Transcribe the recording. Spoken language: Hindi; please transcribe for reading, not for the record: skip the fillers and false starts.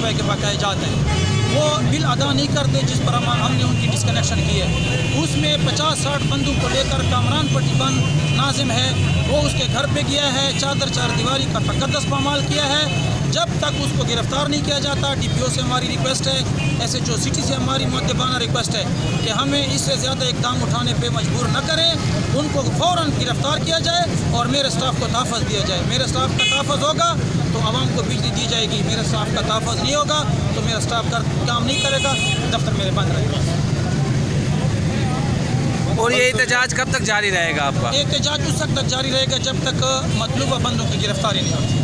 रुपए के बकाए जाते हैं, वो बिल अदा नहीं करते जिस पर हमने उनकी डिस्कनेक्शन की है। उसमें 50-60 बंदों को लेकर कामरान पट्टी बंद नाजिम है, वो उसके घर पे गया है, चादर चार दीवारी का तकद्दस पामाल किया है। जब तक उसको गिरफ़्तार नहीं किया जाता, DPO से हमारी रिक्वेस्ट है, SHO सिटी से हमारी मुद्दबाना रिक्वेस्ट है कि हमें इससे ज़्यादा इक़दाम उठाने पे मजबूर न करें। उनको फ़ौरन गिरफ़्तार किया जाए और मेरे स्टाफ को तहफ़्फ़ुज़ दिया जाए। मेरे स्टाफ का तहफ़्फ़ुज़ होगा तो आवाम को बिजली दी जाएगी, मेरे स्टाफ का तहफ़्फ़ुज़ नहीं होगा तो मेरा स्टाफ का काम नहीं करेगा, दफ्तर मेरे बंद रहेगा। और ये एहतजाज कब तक जारी रहेगा आपका? एहतजाज उस वक्त तक जारी रहेगा जब तक मतलूबा बंदों की गिरफ्तारी नहीं होती।